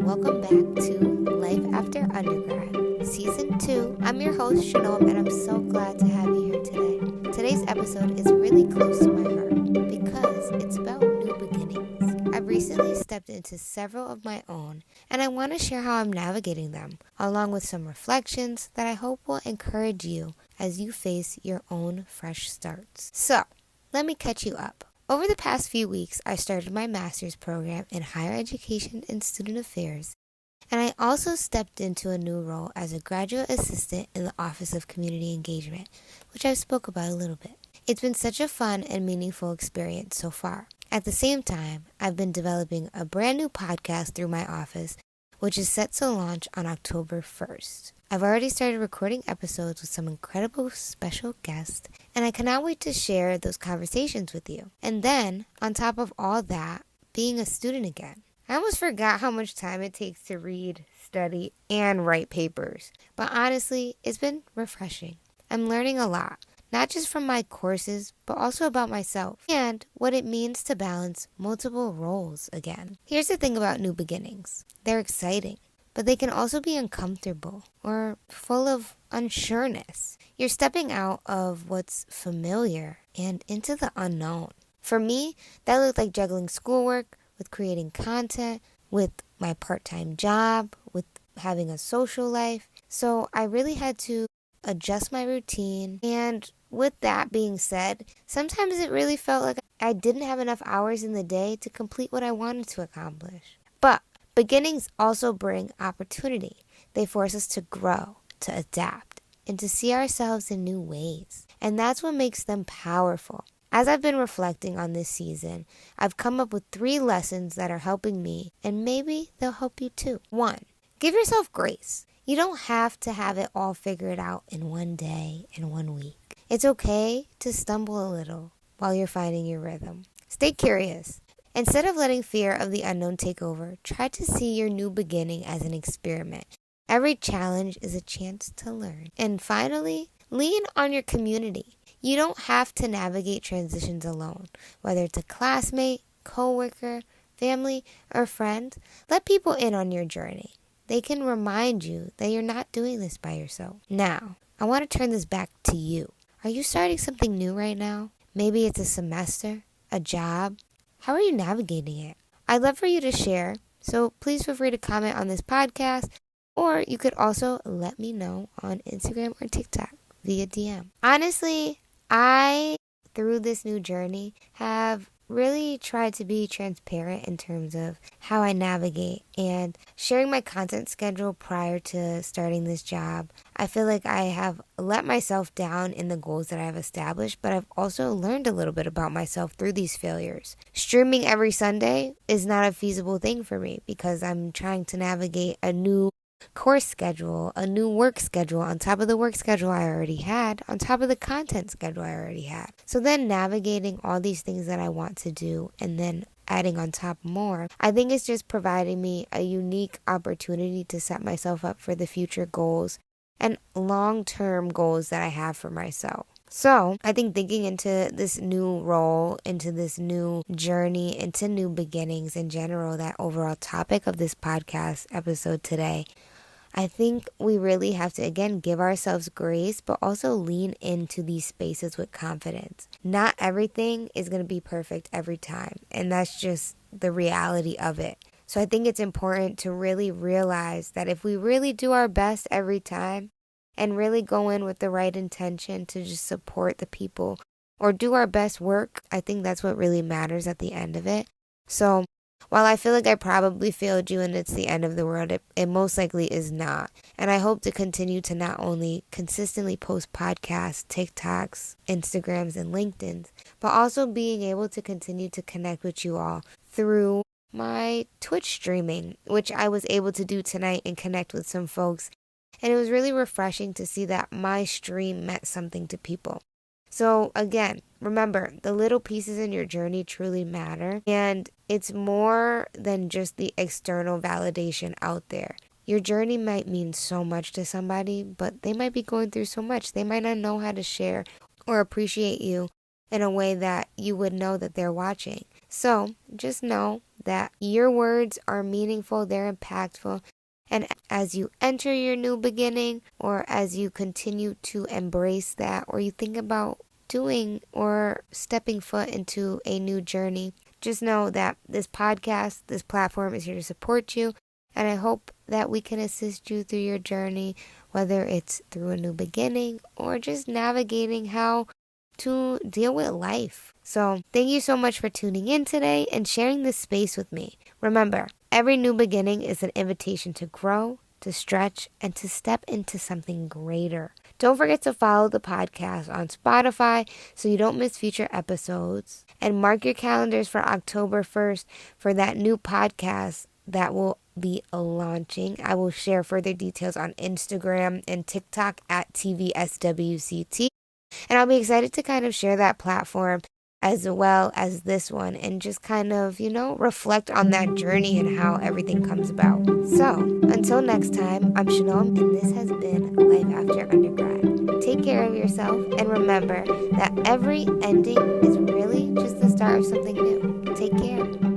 welcome back to Life After Undergrad, Season 2. I'm your host, Chnoa, and I'm so glad to have you here today. Today's episode is really close to my heart because it's about new beginnings. I've recently stepped into several of my own, and I want to share how I'm navigating them, along with some reflections that I hope will encourage you as you face your own fresh starts. So, let me catch you up. Over the past few weeks, I started my master's program in higher education and student affairs, and I also stepped into a new role as a graduate assistant in the Office of Community Engagement, which I spoke about a little bit. It's been such a fun and meaningful experience so far. At the same time, I've been developing a brand new podcast through my office, which is set to launch on October 1st. I've already started recording episodes with some incredible special guests, and I cannot wait to share those conversations with you. And then, on top of all that, being a student again. I almost forgot how much time it takes to read, study, and write papers. But honestly, it's been refreshing. I'm learning a lot, not just from my courses, but also about myself and what it means to balance multiple roles again. Here's the thing about new beginnings. They're exciting, but they can also be uncomfortable or full of unsureness. You're stepping out of what's familiar and into the unknown. For me, that looked like juggling schoolwork with creating content, with my part-time job, with having a social life. So I really had to adjust my routine. And with that being said, sometimes it really felt like I didn't have enough hours in the day to complete what I wanted to accomplish. But beginnings also bring opportunity. They force us to grow, to adapt, and to see ourselves in new ways. And that's what makes them powerful. As I've been reflecting on this season, I've come up with 3 lessons that are helping me, and maybe they'll help you too. 1, give yourself grace. You don't have to have it all figured out in one day and 1 week. It's okay to stumble a little while you're finding your rhythm. Stay curious. Instead of letting fear of the unknown take over, try to see your new beginning as an experiment. Every challenge is a chance to learn. And finally, lean on your community. You don't have to navigate transitions alone, whether it's a classmate, coworker, family, or friend. Let people in on your journey. They can remind you that you're not doing this by yourself. Now, I want to turn this back to you. Are you starting something new right now? Maybe it's a semester, a job. How are you navigating it? I'd love for you to share, so please feel free to comment on this podcast, or you could also let me know on Instagram or TikTok via DM. Honestly, I, through this new journey, have really tried to be transparent in terms of how I navigate and sharing my content schedule prior to starting this job. I feel like I have let myself down in the goals that I've established, but I've also learned a little bit about myself through these failures. Streaming every Sunday is not a feasible thing for me because I'm trying to navigate a new course schedule, a new work schedule on top of the work schedule I already had, on top of the content schedule I already had. So then navigating all these things that I want to do and then adding on top more, I think it's just providing me a unique opportunity to set myself up for the future goals and long-term goals that I have for myself. So I think thinking into this new role, into this new journey, into new beginnings in general, that overall topic of this podcast episode today, I think we really have to, again, give ourselves grace, but also lean into these spaces with confidence. Not everything is going to be perfect every time, and that's just the reality of it. So I think it's important to really realize that if we really do our best every time and really go in with the right intention to just support the people or do our best work, I think that's what really matters at the end of it. So while I feel like I probably failed you and it's the end of the world, it most likely is not. And I hope to continue to not only consistently post podcasts, TikToks, Instagrams, and LinkedIns, but also being able to continue to connect with you all through my Twitch streaming, which I was able to do tonight and connect with some folks. And it was really refreshing to see that my stream meant something to people. So again, remember, the little pieces in your journey truly matter. And it's more than just the external validation out there. Your journey might mean so much to somebody, but they might be going through so much. They might not know how to share or appreciate you in a way that you would know that they're watching. So just know that your words are meaningful, they're impactful. And as you enter your new beginning, or as you continue to embrace that, or you think about doing or stepping foot into a new journey, just know that this podcast, this platform is here to support you. And I hope that we can assist you through your journey, whether it's through a new beginning or just navigating how to deal with life. So thank you so much for tuning in today and sharing this space with me. Remember, every new beginning is an invitation to grow, to stretch, and to step into something greater. Don't forget to follow the podcast on Spotify so you don't miss future episodes. And mark your calendars for October 1st for that new podcast that will be launching. I will share further details on Instagram and TikTok at TVSWCT. And I'll be excited to kind of share that platform as well as this one and just kind of, reflect on that journey and how everything comes about. So, until next time, I'm Chnoa, and this has been Life After Undergrad. Take care of yourself, and remember that every ending is really just the start of something new. Take care.